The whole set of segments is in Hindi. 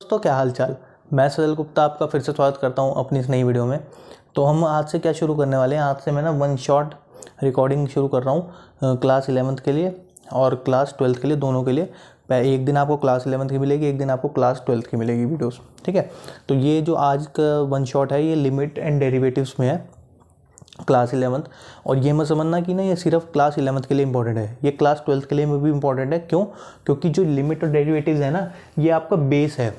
दोस्तों, क्या हाल चाल। मैं सजल गुप्ता आपका फिर से स्वागत करता हूं अपनी इस नई वीडियो में। तो हम आज से क्या शुरू करने वाले हैं, आज से मैं ना वन शॉट रिकॉर्डिंग शुरू कर रहा हूं क्लास 11th के लिए और क्लास 12th के लिए, दोनों के लिए। एक दिन आपको क्लास 11th की मिलेगी, एक दिन आपको क्लास 12th की मिलेगी वीडियोस, ठीक है। तो ये जो आज का वन शॉट है ये लिमिट एंड डेरिवेटिव्स में है, क्लास 11th। और ये मत समझना कि ना ये सिर्फ क्लास 11th के लिए इंपॉर्टेंट है, ये क्लास 12th के लिए भी इंपॉर्टेंट है। क्यों? क्योंकि जो लिमिट और डेरिवेटिव्स है ना, ये आपका बेस है,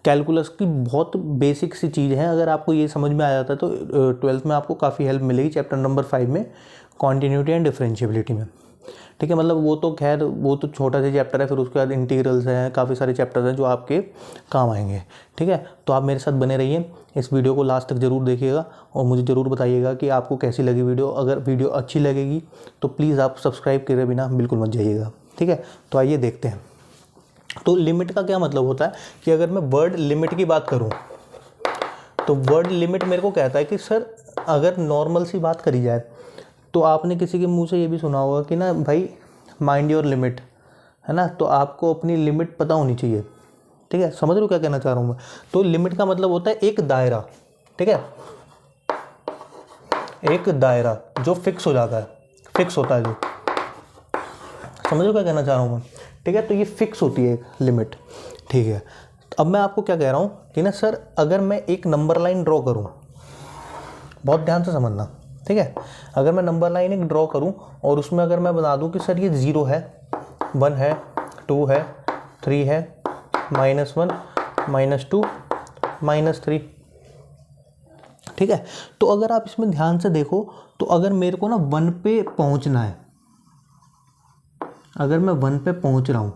कैलकुलस की बहुत बेसिक सी चीज़ है। अगर आपको ये समझ में आ जाता है तो 12th में आपको काफ़ी हेल्प मिलेगी चैप्टर नंबर 5 में, कॉन्टीन्यूटी एंड डिफरेंशिएबिलिटी में, ठीक है। मतलब वो तो खैर वो तो छोटा सा चैप्टर है, फिर उसके बाद इंटीग्रल्स हैं, काफ़ी सारे चैप्टर्स हैं जो आपके काम आएंगे, ठीक है। तो आप मेरे साथ बने रहिए, इस वीडियो को लास्ट तक ज़रूर देखिएगा और मुझे ज़रूर बताइएगा कि आपको कैसी लगी वीडियो। अगर वीडियो अच्छी लगेगी तो प्लीज़ आप सब्सक्राइब करे बिना बिल्कुल मत जाइएगा, ठीक है। तो आइए देखते हैं। तो लिमिट का क्या मतलब होता है कि अगर मैं वर्ड लिमिट की बात करूँ तो वर्ड लिमिट मेरे को कहता है कि सर अगर नॉर्मल सी बात करी जाए तो आपने किसी के मुंह से ये भी सुना होगा कि ना भाई माइंड योर लिमिट, है ना। तो आपको अपनी लिमिट पता होनी चाहिए, ठीक है। समझ रहे हो क्या कहना चाह रहा हूँ मैं? तो लिमिट का मतलब होता है एक दायरा, ठीक है, एक दायरा जो फिक्स हो जाता है, फिक्स होता है जो, समझ रहे हो क्या कहना चाह रहा हूँ मैं, ठीक है। तो ये फिक्स होती है एक लिमिट, ठीक है। अब मैं आपको क्या कह रहा हूँ कि ना सर अगर मैं एक नंबर लाइन ड्रॉ करूँ, बहुत ध्यान से समझना, ठीक है। अगर मैं नंबर लाइन एक ड्रॉ करूं और उसमें अगर मैं बता दूं कि सर ये 0 है, 1 है, 2 है, 3 है, -1, -2, -3, ठीक है। तो अगर आप इसमें ध्यान से देखो तो अगर मेरे को ना 1 पे पहुंचना है, अगर मैं 1 पे पहुंच रहा हूं,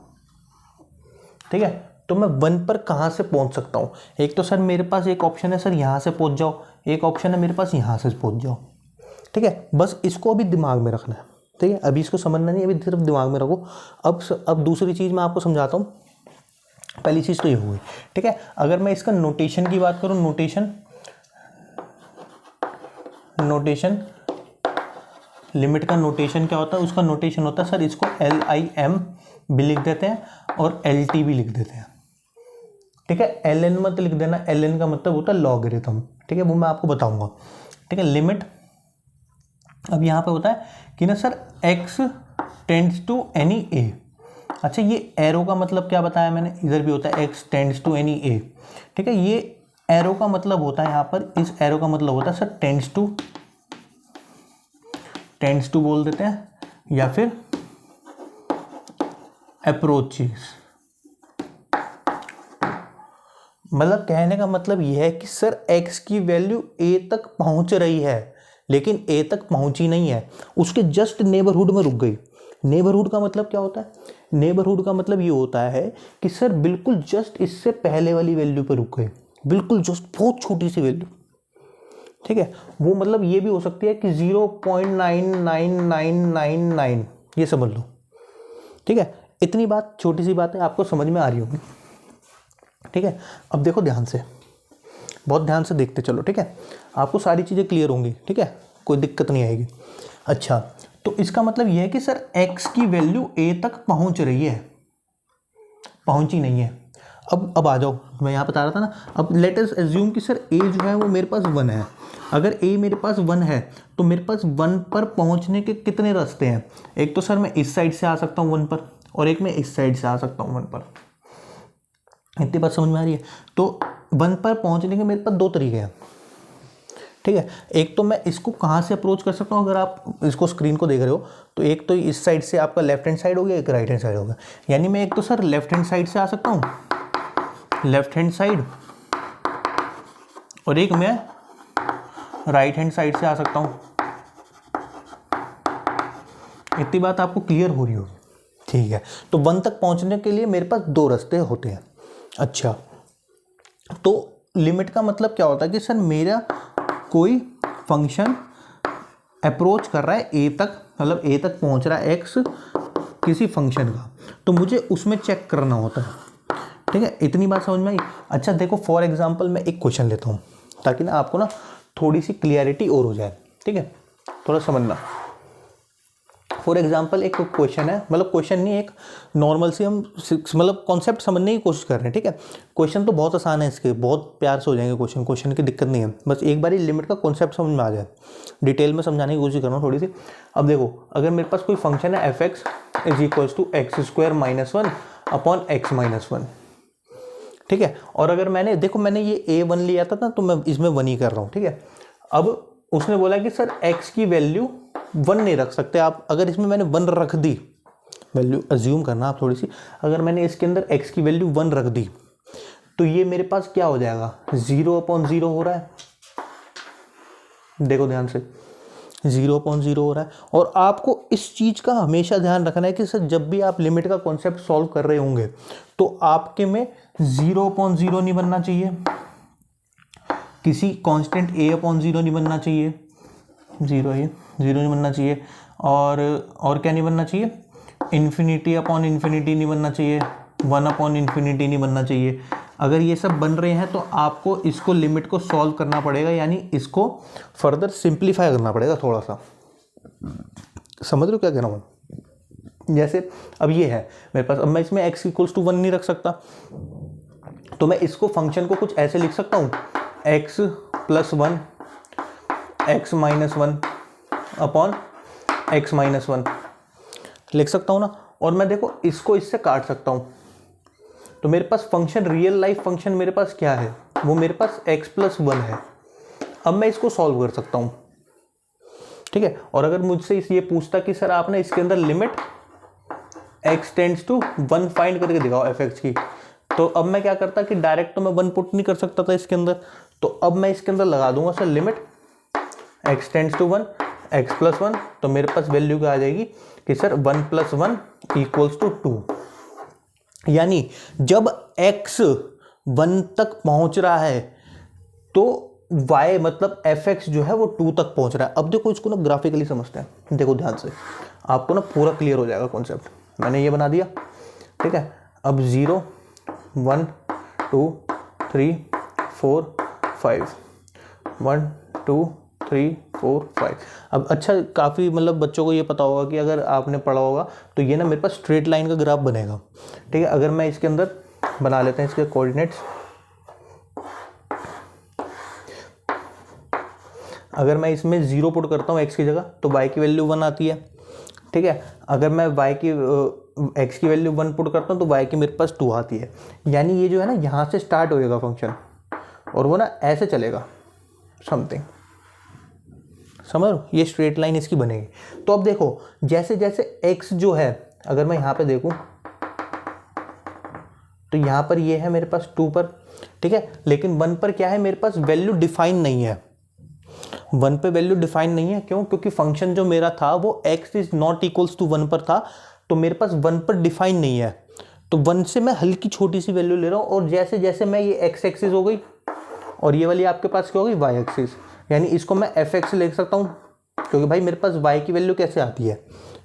ठीक है, तो मैं 1 पर कहां से पहुंच सकता हूं? एक तो सर मेरे पास एक ऑप्शन है सर यहां से पहुंच जाओ, एक ऑप्शन है मेरे पास यहां से पहुंच जाओ, ठीक है। बस इसको अभी दिमाग में रखना है, ठीक है। अभी इसको समझना नहीं, अभी सिर्फ दिमाग में रखो। अब दूसरी चीज़ मैं आपको समझाता हूँ। पहली चीज़ तो ये हुई, ठीक है। अगर मैं इसका नोटेशन की बात करूँ, नोटेशन लिमिट का नोटेशन क्या होता है? उसका नोटेशन होता है सर इसको LIM भी लिख देते हैं और LT भी लिख देते हैं, ठीक है। LN मत लिख देना, LN का मतलब होता है लॉगरिथम, ठीक है, वो मैं आपको बताऊंगा, ठीक है। लिमिट अब यहाँ पे होता है कि ना sir x tends to any a। अच्छा, ये एरो का मतलब क्या बताया मैंने? इधर भी होता है x tends to any a, ठीक है। ये एरो का मतलब होता है यहाँ पर, इस एरो का मतलब होता है सर टेंड्स टू बोल देते हैं या फिर अप्रोचेस। मतलब कहने का मतलब यह है कि सर x की वैल्यू a तक पहुंच रही है लेकिन a तक पहुंची नहीं है, उसके जस्ट नेबरहुड में रुक गई। नेबरहुड का मतलब क्या होता है? नेबरहुड का मतलब ये होता है कि सर बिल्कुल जस्ट इससे पहले वाली वैल्यू पर रुक गए, बिल्कुल जस्ट बहुत छोटी सी वैल्यू, ठीक है। वो मतलब ये भी हो सकती है कि 0.99999, ये समझ लो, ठीक है। इतनी बात, छोटी सी बात है, आपको समझ में आ रही होगी, ठीक है। अब देखो ध्यान से, बहुत ध्यान से देखते चलो, ठीक है। आपको सारी चीज़ें क्लियर होंगी, ठीक है, कोई दिक्कत नहीं आएगी। अच्छा, तो इसका मतलब यह है कि सर x की वैल्यू a तक पहुंच रही है, पहुंची नहीं है। अब आ जाओ, मैं यहाँ बता रहा था ना। अब लेट अस अज्यूम कि सर a जो है वो मेरे पास 1 है। अगर a मेरे पास 1 है तो मेरे पास 1 पर पहुंचने के कितने रास्ते हैं? एक तो सर मैं इस साइड से आ सकता हूँ 1 पर, और एक मैं इस साइड से आ सकता हूँ 1 पर। इतनी बात समझ में आ रही है? तो 1 पर पहुंचने के मेरे पास 2 तरीके हैं, ठीक है। एक तो मैं इसको कहाँ से अप्रोच कर सकता हूँ, अगर आप इसको स्क्रीन को देख रहे हो तो एक तो इस साइड से आपका लेफ्ट हैंड साइड हो गया, एक राइट हैंड साइड होगा। यानी मैं एक तो सर लेफ्ट हैंड साइड से आ सकता हूँ, लेफ्ट हैंड साइड, और एक मैं राइट हैंड साइड से आ सकता हूँ। इतनी बात आपको क्लियर हो रही होगी, ठीक है। तो 1 तक पहुँचने के लिए मेरे पास 2 रास्ते होते हैं। अच्छा, तो लिमिट का मतलब क्या होता है कि सर मेरा कोई फंक्शन अप्रोच कर रहा है a तक, मतलब a तक पहुंच रहा है x किसी फंक्शन का, तो मुझे उसमें चेक करना होता है, ठीक है। इतनी बात समझ में आई? अच्छा देखो, फॉर एग्जांपल मैं एक क्वेश्चन लेता हूं ताकि ना आपको ना थोड़ी सी क्लियरिटी और हो जाए, ठीक है, थोड़ा समझना। फॉर एग्जाम्पल एक क्वेश्चन है, मतलब क्वेश्चन नहीं, एक नॉर्मल सी हम मतलब कॉन्सेप्ट समझने की कोशिश कर रहे हैं, ठीक है। क्वेश्चन तो बहुत आसान है, इसके बहुत प्यार से हो जाएंगे क्वेश्चन की दिक्कत नहीं है, बस एक बार लिमिट का कॉन्सेप्ट समझ में आ जाए। डिटेल में समझाने की कोशिश कर रहा हूँ थोड़ी सी। अब देखो, अगर मेरे पास कोई फंक्शन है F X is equals to X square minus one upon X minus one, ठीक है। और अगर मैंने ये a1 लिया था ना, तो मैं इसमें 1 ही कर रहा हूँ, ठीक है। अब उसने बोला कि सर x की वैल्यू 1 नहीं रख सकते आप। अगर इसमें मैंने 1 रख दी, वैल्यू अज्यूम करना आप थोड़ी सी, अगर मैंने इसके अंदर x की वैल्यू 1 रख दी तो ये मेरे पास क्या हो जाएगा, 0/0 हो रहा है। देखो ध्यान से, 0/0 हो रहा है। और आपको इस चीज़ का हमेशा ध्यान रखना है कि सर जब भी आप लिमिट का कॉन्सेप्ट सॉल्व कर रहे होंगे तो आपके में 0/0 नहीं बनना चाहिए, किसी कांस्टेंट a/0 नहीं बनना चाहिए, 0 नहीं बनना चाहिए, और क्या नहीं बनना चाहिए, इन्फिनिटी/इन्फिनिटी नहीं बनना चाहिए, 1/इन्फिनिटी नहीं बनना चाहिए। अगर ये सब बन रहे हैं तो आपको इसको लिमिट को सॉल्व करना पड़ेगा, यानी इसको फर्दर सिंप्लीफाई करना पड़ेगा थोड़ा सा। समझ रहे हो क्या कह रहा हूँ? जैसे अब ये है मेरे पास, अब मैं इसमें x = 1 नहीं रख सकता, तो मैं इसको फंक्शन को कुछ ऐसे लिख सकता हूँ, x + 1 x - 1 अपॉन x - 1 लिख सकता हूँ ना। और मैं देखो इसको इससे काट सकता हूँ, तो मेरे पास फंक्शन, रियल लाइफ फंक्शन मेरे पास क्या है, वो मेरे पास x + 1 है। अब मैं इसको सॉल्व कर सकता हूँ, ठीक है। और अगर मुझसे ये पूछता कि सर आपने इसके अंदर limit x tends to 1 find करके दिखाओ f x की, तो अब मैं क्या करता कि डायरेक्ट तो मैं 1 पुट नहीं कर सकता था इसके अंदर, तो अब मैं इसके अंदर लगा दूंगा sir limit x tends to 1 x + 1, तो मेरे पास वैल्यू क्या आ जाएगी कि सर 1 + 1 = 2। यानी जब x 1 तक पहुंच रहा है तो y मतलब fx जो है वो 2 तक पहुंच रहा है। अब देखो इसको ना ग्राफिकली समझते हैं, देखो ध्यान से, आपको ना पूरा क्लियर हो जाएगा कॉन्सेप्ट। मैंने ये बना दिया, ठीक है। अब 0 1 2 3 4 5 1 2 3 4 5। अब अच्छा, काफ़ी मतलब बच्चों को ये पता होगा कि अगर आपने पढ़ा होगा तो ये ना मेरे पास स्ट्रेट लाइन का ग्राफ बनेगा, ठीक है। अगर मैं इसके अंदर बना लेते हैं इसके कोऑर्डिनेट्स, अगर मैं इसमें 0 पुट करता हूँ x की जगह तो y की वैल्यू 1 आती है, ठीक है। अगर मैं x की वैल्यू 1 पुट करता हूँ तो y की मेरे पास 2 आती है। यानी ये जो है ना, यहाँ से स्टार्ट होएगा फंक्शन और वो ना ऐसे चलेगा समथिंग, समझ लो, ये स्ट्रेट लाइन इसकी बनेगी। तो अब देखो जैसे जैसे x जो है, अगर मैं यहाँ पे देखूँ तो यहाँ पर ये है मेरे पास 2 पर, ठीक है। लेकिन 1 पर क्या है, मेरे पास वैल्यू डिफाइन नहीं है, 1 पे वैल्यू डिफाइन नहीं है। क्यों? क्योंकि फंक्शन जो मेरा था वो x ≠ 1 पर था, तो मेरे पास 1 पर डिफाइन नहीं है। तो 1 से मैं हल्की छोटी सी वैल्यू ले रहा हूँ, और जैसे जैसे मैं ये x एक्सिस हो गई और ये वाली आपके पास क्या हो गई, y एक्सिस, यानी इसको मैं fx लिख सकता हूँ, क्योंकि भाई मेरे पास y की वैल्यू कैसे आती है,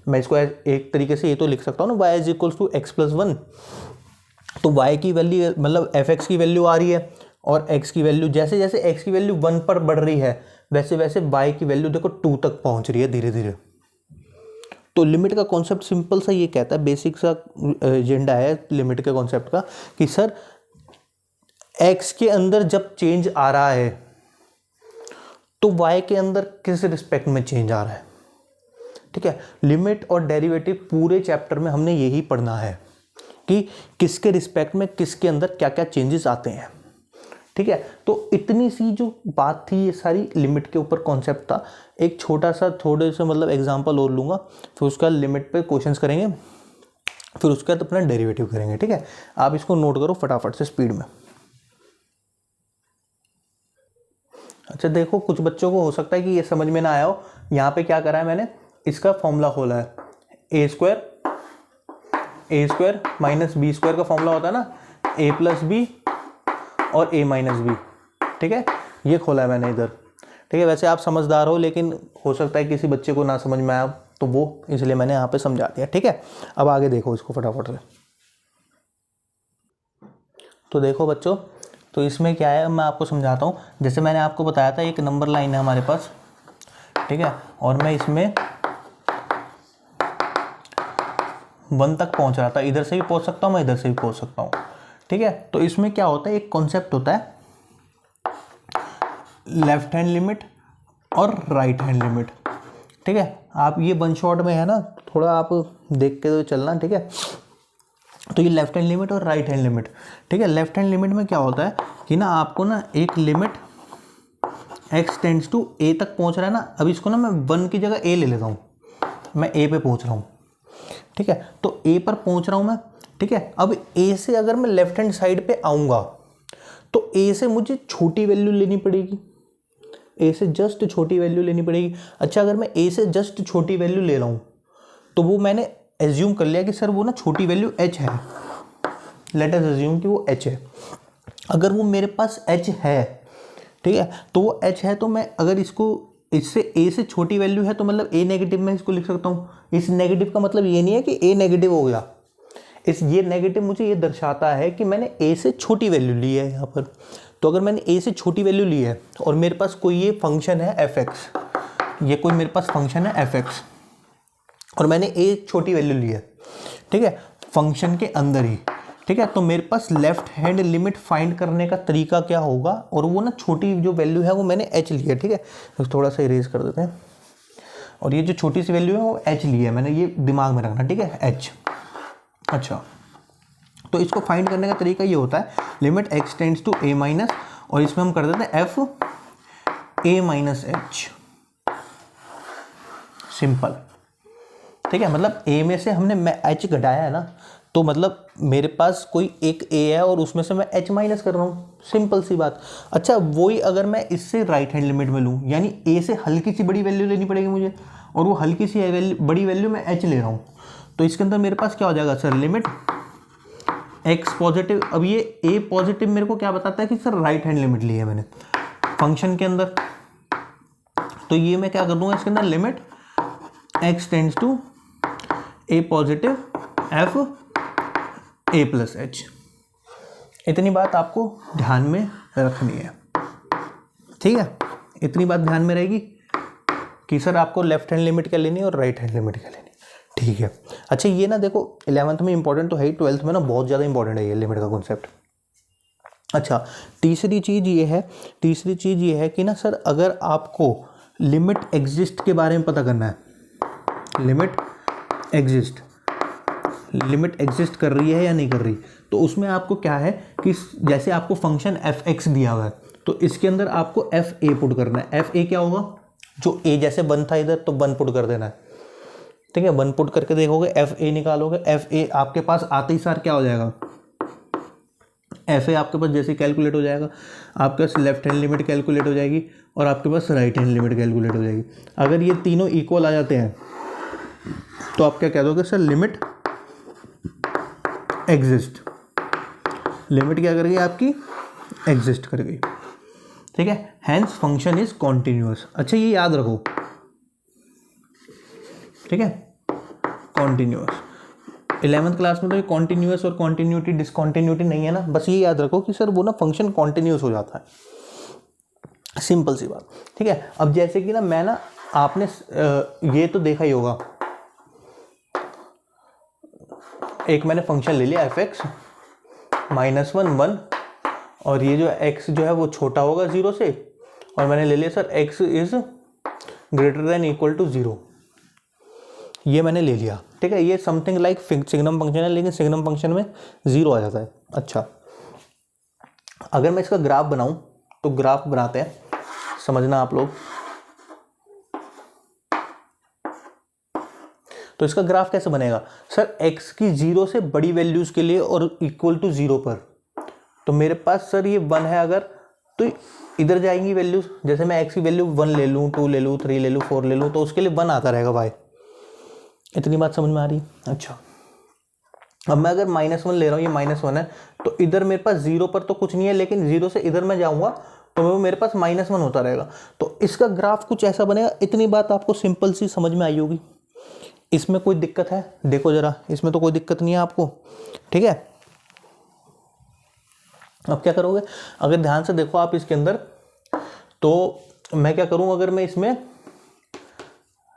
मैं इसको एक तरीके से ये तो लिख सकता हूँ ना, y = x + 1। तो y की वैल्यू मतलब fx की वैल्यू आ रही है, और x की वैल्यू, जैसे जैसे x की वैल्यू 1 पर बढ़ रही है वैसे वैसे y की वैल्यू देखो 2 तक पहुंच रही है धीरे धीरे। तो लिमिट का कॉन्सेप्ट सिंपल सा ये कहता है, बेसिक सा एजेंडा है लिमिट के कॉन्सेप्ट का, कि सर x के अंदर जब चेंज आ रहा है तो y के अंदर किस रिस्पेक्ट में चेंज आ रहा है, ठीक है। लिमिट और डेरिवेटिव पूरे चैप्टर में हमने यही पढ़ना है कि किसके रिस्पेक्ट में किसके अंदर क्या क्या चेंजेस आते हैं, ठीक है। तो इतनी सी जो बात थी, ये सारी लिमिट के ऊपर कॉन्सेप्ट था। एक छोटा सा थोड़े से मतलब एग्जांपल और लूँगा, फिर उसका लिमिट पे क्वेश्चंस करेंगे, फिर उसके बाद अपना डेरिवेटिव करेंगे, ठीक है। आप इसको नोट करो फटाफट से स्पीड में। अच्छा देखो, कुछ बच्चों को हो सकता है कि ये समझ में ना आया हो। यहाँ पे क्या करा है मैंने, इसका फॉर्मूला खोला है, a² - b² का फॉर्मूला होता है ना, a + b और a - b, ठीक है। ये खोला है मैंने इधर, ठीक है। वैसे आप समझदार हो, लेकिन हो सकता है किसी बच्चे को ना समझ में आया, तो वो इसलिए मैंने यहाँ पे समझा दिया, ठीक है। अब आगे देखो इसको फटाफट से। तो देखो बच्चों, तो इसमें क्या है मैं आपको समझाता हूँ। जैसे मैंने आपको बताया था, एक नंबर लाइन है हमारे पास, ठीक है, और मैं इसमें 1 तक पहुंच रहा था, इधर से भी पहुंच सकता हूँ मैं, इधर से भी पहुंच सकता हूँ, ठीक है। तो इसमें क्या होता है, एक कॉन्सेप्ट होता है लेफ्ट हैंड लिमिट और राइट हैंड लिमिट, ठीक है। आप ये वन शॉट में है ना, थोड़ा आप देख के तो चलना, ठीक है। तो ये लेफ्ट हैंड लिमिट और राइट हैंड लिमिट, ठीक है। लेफ्ट हैंड लिमिट में क्या होता है कि ना आपको ना एक limit x tends to a तक पहुंच रहा है ना, अब इसको ना मैं 1 की जगह a ले लेता हूँ, मैं a पे पहुंच रहा हूँ, ठीक है। तो a पर पहुंच रहा हूँ मैं, ठीक है। अब a से अगर मैं लेफ्ट हैंड साइड पे आऊँगा तो a से मुझे छोटी वैल्यू लेनी पड़ेगी, a से जस्ट छोटी वैल्यू लेनी पड़ेगी। अच्छा, अगर मैं a से जस्ट छोटी वैल्यू ले रहा हूँ तो वो मैंने एज्यूम कर लिया कि सर वो ना छोटी वैल्यू h है, लेट अस एज्यूम कि वो h है। अगर वो मेरे पास h है, ठीक है, तो वो h है, तो मैं अगर इसको इससे a से छोटी वैल्यू है तो मतलब a नेगेटिव में इसको लिख सकता हूँ। इस नेगेटिव का मतलब ये नहीं है कि a नेगेटिव हो गया, ये नेगेटिव मुझे ये दर्शाता है कि मैंने a से छोटी वैल्यू ली है यहाँ पर। तो अगर मैंने a से छोटी वैल्यू ली है और मेरे पास कोई ये फंक्शन है fx, ये कोई मेरे पास फंक्शन है fx और मैंने a छोटी वैल्यू ली है, ठीक है, फंक्शन के अंदर ही, ठीक है। तो मेरे पास लेफ्ट हैंड लिमिट फाइंड करने का तरीका क्या होगा, और वो ना छोटी जो वैल्यू है वो मैंने h ली है, ठीक है। तो थोड़ा सा इरेज कर देते हैं, और ये जो छोटी सी वैल्यू है वो h ली है मैंने, ये दिमाग में रखना, ठीक है, h। अच्छा, तो इसको फाइंड करने का तरीका ये होता है limit x tends to a minus, और इसमें हम कर देते हैं f a minus h, simple, ठीक है। मतलब a में से हमने h घटाया है ना, तो मतलब मेरे पास कोई एक a है और उसमें से मैं h माइनस कर रहा हूँ, सिंपल सी बात। अच्छा, वही अगर मैं इससे राइट हैंड लिमिट में लूँ, यानी a से हल्की सी बड़ी वैल्यू लेनी पड़ेगी मुझे, और वो हल्की सी बड़ी वैल्यू मैं h ले रहा हूँ, तो इसके अंदर मेरे पास क्या हो जाएगा सर, लिमिट x पॉजिटिव। अब ये a पॉजिटिव मेरे को क्या बताता है कि सर राइट हैंड लिमिट ली है मैंने फंक्शन के अंदर, तो ये मैं क्या कर दूंगा इसके अंदर, limit x tends to a positive f a plus h। इतनी बात आपको ध्यान में रखनी है, ठीक है। इतनी बात ध्यान में रहेगी कि सर आपको लेफ्ट हैंड लिमिट क्या लेनी है और राइट हैंड लिमिट क्या लेनी है, ठीक है। अच्छा, ये ना देखो 11th में इंपॉर्टेंट तो है ही, 12th में ना बहुत ज़्यादा इंपॉर्टेंट है ये लिमिट का कॉन्सेप्ट। अच्छा, तीसरी चीज़ ये है कि ना सर अगर आपको लिमिट एग्जिस्ट के बारे में पता करना है, लिमिट एग्जिस्ट कर रही है या नहीं कर रही, तो उसमें आपको क्या है कि जैसे आपको फंक्शन f(x) दिया हुआ है, तो इसके अंदर आपको fa पुट करना है। fa क्या होगा, जो a जैसे 1 था इधर, तो 1 पुट कर देना है, ठीक है। 1 पुट करके देखोगे, fa निकालोगे, fa आपके पास आते ही सार क्या हो जाएगा, fa आपके पास जैसे कैलकुलेट हो जाएगा, आपके पास लेफ्ट हैंड लिमिट कैलकुलेट हो जाएगी और आपके पास राइट हैंड लिमिट कैलकुलेट हो जाएगी। अगर ये तीनों इक्वल आ जाते हैं तो आप क्या कह दोगे, सर लिमिट एग्जिस्ट, लिमिट क्या कर गई आपकी, एग्जिस्ट कर गई, ठीक है। Hence function is continuous. अच्छा, ये याद रखो, ठीक है, कॉन्टिन्यूअस। 11th क्लास में तो ये कॉन्टिन्यूअस और कॉन्टिन्यूटी डिसकॉन्टिन्यूटी नहीं है ना, बस ये याद रखो कि सर वो ना फंक्शन कॉन्टिन्यूअस हो जाता है, सिंपल सी बात, ठीक है। अब जैसे कि ना मैं ना, आपने ये तो देखा ही होगा, एक मैंने फंक्शन ले लिया f(x) -1 1, और ये जो x जो है वो छोटा होगा 0 से, और मैंने ले लिया sir x is greater than equal to 0, ये मैंने ले लिया, ठीक है। ये समथिंग लाइक सिग्नम फंक्शन है, लेकिन सिग्नम फंक्शन में 0 आ जाता है। अच्छा, अगर मैं इसका ग्राफ बनाऊं, तो ग्राफ बनाते हैं, समझना आप लोग। तो इसका ग्राफ कैसे बनेगा सर, x की 0 से बड़ी वैल्यूज के लिए और इक्वल टू 0 पर, तो मेरे पास सर ये 1 है अगर, तो इधर जाएंगी वैल्यूज, जैसे मैं x की वैल्यू 1 ले लूँ, 2 ले लूँ, 3 ले लूँ, 4 ले लूँ, तो उसके लिए 1 आता रहेगा भाई। इतनी बात समझ में आ रही है। अच्छा, अब मैं अगर -1 ले रहा हूँ, ये -1 है, तो इधर मेरे पास 0 पर तो कुछ नहीं है, लेकिन 0 से इधर मैं जाऊँगा तो वो मेरे पास -1 होता रहेगा, तो इसका ग्राफ कुछ ऐसा बनेगा। इतनी बात आपको सिंपल सी समझ में आई होगी। इसमें कोई दिक्कत है, देखो जरा, इसमें तो कोई दिक्कत नहीं है आपको, ठीक है। अब क्या करोगे, अगर ध्यान से देखो आप इसके अंदर, तो मैं क्या करूं, अगर मैं इसमें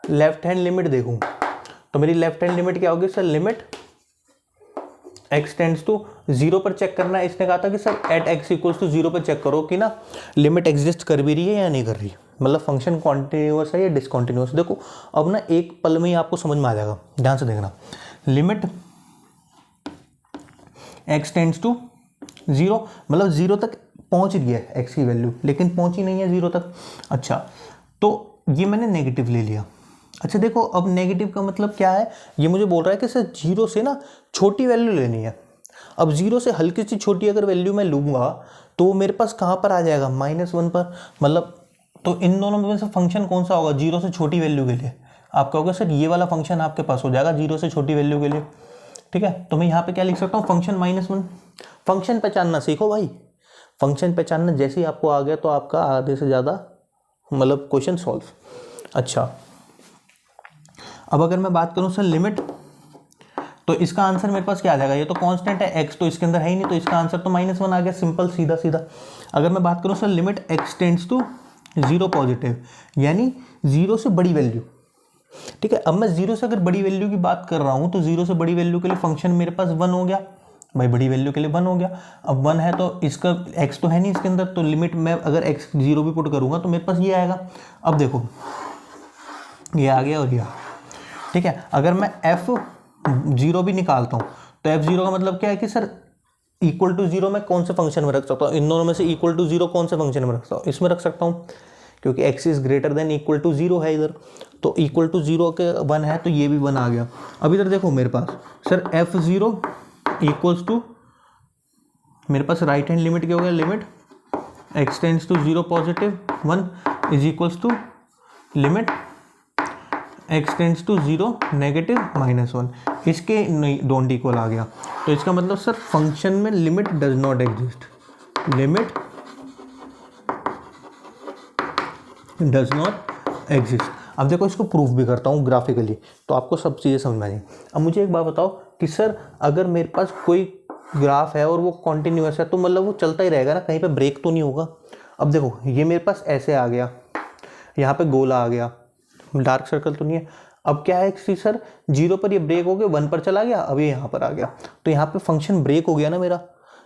लेफ्ट हैंड लिमिट देखूं, तो मेरी लेफ्ट हैंड लिमिट क्या होगी sir, limit x tends to 0 पर चेक करना है। इसने कहा था कि sir at x equals to 0 पर चेक करो कि ना लिमिट एग्जिस्ट कर भी रही है या नहीं कर रही है, मतलब फंक्शन कॉन्टिन्यूअस है या डिसकॉन्टिन्यूअस। देखो अब ना एक पल में ही आपको समझ में आ जाएगा, ध्यान से देखना। लिमिट x टेंड्स टू 0 मतलब 0 तक पहुंच रही है x की वैल्यू, लेकिन पहुंची नहीं है 0 तक। अच्छा तो ये मैंने नेगेटिव ले लिया। अच्छा देखो अब नेगेटिव का मतलब क्या है, ये मुझे बोल रहा है कि सर 0 से ना छोटी वैल्यू लेनी है। अब 0 से हल्की सी छोटी अगर वैल्यू मैं लूँगा तो मेरे पास कहाँ पर आ जाएगा, -1 पर। मतलब तो इन दोनों में से फंक्शन कौन सा होगा 0 से छोटी वैल्यू के लिए? आप कहोगे सर ये वाला फंक्शन आपके पास हो जाएगा 0 से छोटी वैल्यू के लिए, ठीक है। तो मैं यहाँ पे क्या लिख सकता हूँ, फंक्शन -1। फंक्शन पहचानना सीखो भाई, फंक्शन पहचानना जैसे ही आपको आ गया तो आपका आधे से ज़्यादा मतलब क्वेश्चन सॉल्व। अच्छा अब अगर मैं बात करूं सर लिमिट, तो इसका आंसर मेरे पास क्या आ जाएगा, ये तो कांस्टेंट है x तो इसके अंदर है ही नहीं, तो इसका आंसर तो -1 आ गया, सिंपल सीधा सीधा। अगर मैं बात करूं sir limit x tends to 0 positive, यानी 0 से बड़ी वैल्यू, ठीक है। अब मैं 0 से अगर बड़ी वैल्यू की बात कर रहा हूं तो 0 से बड़ी वैल्यू के लिए फंक्शन मेरे पास 1 हो गया भाई, बड़ी वैल्यू के लिए 1 हो गया। अब 1 है तो इसका x तो है नहीं इसके अंदर, तो लिमिट में अगर x 0 भी पुट करूंगा तो मेरे पास ये आएगा। अब देखो ये आ गया और ये आ गया, ठीक है। अगर मैं f0 भी निकालता हूँ तो f0 का मतलब क्या है कि सर इक्वल टू 0 मैं कौन से फंक्शन में रख सकता हूँ, इन दोनों में से इक्वल टू 0 कौन से फंक्शन में रख सकता हूँ, इसमें रख सकता हूँ, क्योंकि x is greater than equal to 0 है इधर, तो इक्वल टू 0 के 1 है तो ये भी 1 आ गया। अब इधर देखो मेरे पास सर f0 इक्वल्स टू, मेरे पास राइट हैंड लिमिट क्या हो गया, limit x tends to 0 positive 1 is equals to limit x tends to 0 negative -1, इसके डोंट इक्वल आ गया। तो इसका मतलब सर फंक्शन में limit does not exist, limit does not exist. अब देखो इसको प्रूफ भी करता हूँ ग्राफिकली, तो आपको सब चीज़ें समझ में आएंगी। अब मुझे एक बात बताओ कि सर अगर मेरे पास कोई ग्राफ है और वो कॉन्टिन्यूअस है तो मतलब वो चलता ही रहेगा ना, कहीं पे ब्रेक तो नहीं होगा। अब देखो ये मेरे पास ऐसे आ गया, यहाँ पे गोला आ गया, डार्क सर्कल तो नहीं है। अब क्या है कि सर 0 पर ये ब्रेक हो गया, 1 पर चला गया, अब ये यहाँ पर आ गया, तो यहाँ पे फंक्शन ब्रेक हो गया ना मेरा,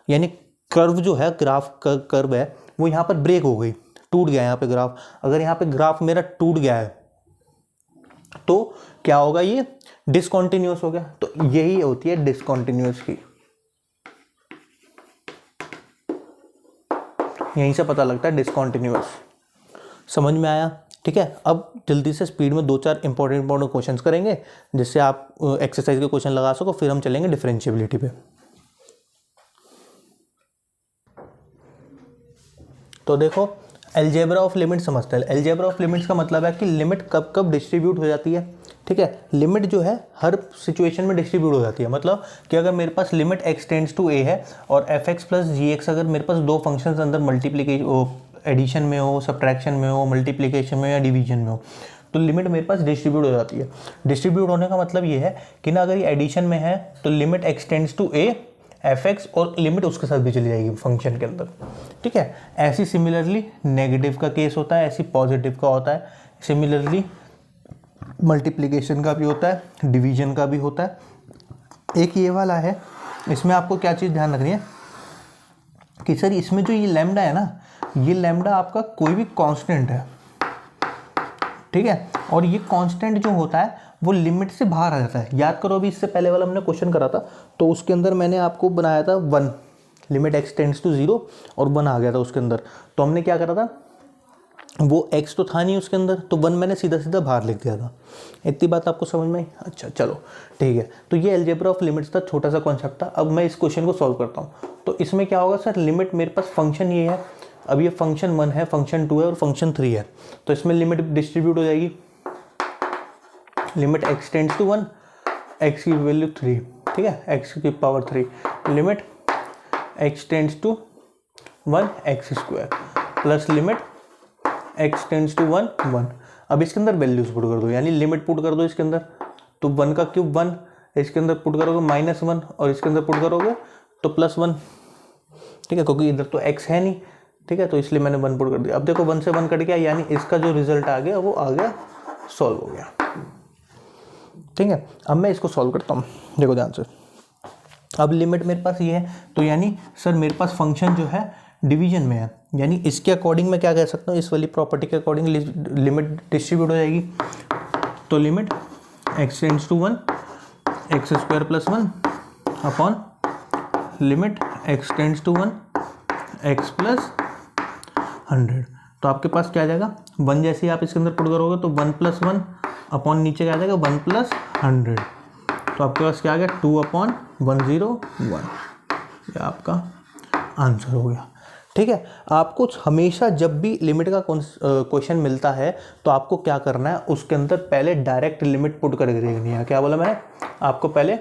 यानी कर्व जो है ग्राफ का कर्व है वो यहाँ पर ब्रेक हो गई, टूट गया यहाँ पे ग्राफ। अगर यहाँ पे ग्राफ मेरा टूट गया है तो क्या होगा, ये डिसकंटिन्यूअस हो गया। तो यही होती है डिसकंटिन्यूअस की, यहीं से पता लगता है डिसकंटिन्यूअस। समझ में आया, ठीक है। अब जल्दी से स्पीड में 2-4 इंपॉर्टेंट क्वेश्चंस करेंगे जिससे आप एक्सरसाइज के क्वेश्चन लगा सको, फिर हम चलेंगे डिफरेंशिएबिलिटी पे। तो देखो अलजेब्रा ऑफ लिमिट समझते हैं। अलजेब्रा ऑफ लिमिट्स का मतलब है कि लिमिट कब कब डिस्ट्रीब्यूट हो जाती है, ठीक है। लिमिट जो है हर सिचुएशन में डिस्ट्रीब्यूट हो जाती है, मतलब कि अगर मेरे पास limit x tends to a है और fx प्लस gx, अगर मेरे पास दो फंक्शंस अंदर मल्टीप्लिकेशन एडिशन में हो, सब्ट्रैक्शन में हो, मल्टीप्लिकेशन में या डिवीजन में हो, तो लिमिट मेरे पास डिस्ट्रीब्यूट हो जाती है। डिस्ट्रीब्यूट होने का मतलब ये है कि ना अगर ये एडिशन में है तो limit x tends to a fx और लिमिट उसके साथ भी चली जाएगी फंक्शन के अंदर, ठीक है। ऐसी सिमिलरली नेगेटिव का केस होता है, ऐसी पॉजिटिव का होता है, सिमिलरली मल्टीप्लिकेशन का भी होता है, डिवीजन का भी होता है। एक ये वाला है, इसमें आपको क्या चीज़ ध्यान रखनी है कि सर इसमें जो ये लैम्डा है ना, ये लैम्डा आपका कोई भी कांस्टेंट है, ठीक है। और ये कांस्टेंट जो होता है वो लिमिट से बाहर आ जाता है। याद करो अभी इससे पहले वाला हमने क्वेश्चन करा था तो उसके अंदर मैंने आपको बनाया था 1, लिमिट x टेंड्स टू 0 और 1 आ गया था उसके अंदर। तो हमने क्या करा था, वो x तो था नहीं उसके अंदर, तो 1 मैंने सीधा सीधा बाहर लिख दिया था। इतनी बात आपको समझ में आई? अच्छा चलो ठीक है। तो ये अलजेब्रा ऑफ लिमिट्स था, छोटा सा कॉन्सेप्ट था। अब मैं इस क्वेश्चन को सॉल्व करता हूँ। तो इसमें क्या होगा सर, लिमिट मेरे पास फंक्शन ये है, अब ये फंक्शन 1 है, फंक्शन 2 है और फंक्शन 3 है, तो इसमें लिमिट डिस्ट्रीब्यूट हो जाएगी। Limit x tends to 1, x की वैल्यू 3, ठीक है, x की power 3, limit x tends to 1 x square plus limit x tends to 1 1। अब इसके अंदर वैल्यूज पुट कर दो, यानी लिमिट पुट कर दो इसके अंदर, तो 1 का क्यूब 1, इसके अंदर पुट करोगे -1 और इसके अंदर पुट करोगे तो +1, ठीक है, क्योंकि इधर तो x है नहीं, ठीक है, तो इसलिए मैंने 1 पुट कर दिया। अब देखो 1 से 1 कट गया, यानी इसका जो रिजल्ट आ गया वो आ गया, सॉल्व हो गया, ठीक है। अब मैं इसको सॉल्व करता हूँ, देखो ध्यान से। अब लिमिट मेरे पास ये है, तो यानी सर मेरे पास फंक्शन जो है डिवीजन में है, यानी इसके अकॉर्डिंग मैं क्या कह सकता हूँ, इस वाली प्रॉपर्टी के अकॉर्डिंग लिमिट डिस्ट्रीब्यूट हो जाएगी। तो limit x tends to 1 X square plus 1 upon limit x tends to 1 x plus 100। तो आपके पास क्या आ जाएगा, 1 जैसे ही आप इसके अंदर पुट करोगे तो 1 प्लस 1 अपॉन नीचे क्या आ जाएगा 1 प्लस 100। तो आपके पास क्या आ गया 2/101। ये आपका आंसर हो गया। ठीक है, आपको हमेशा जब भी लिमिट का क्वेश्चन मिलता है तो आपको क्या करना है, उसके अंदर पहले डायरेक्ट लिमिट पुट करके देखनी है। क्या बोला मैंने, आपको पहले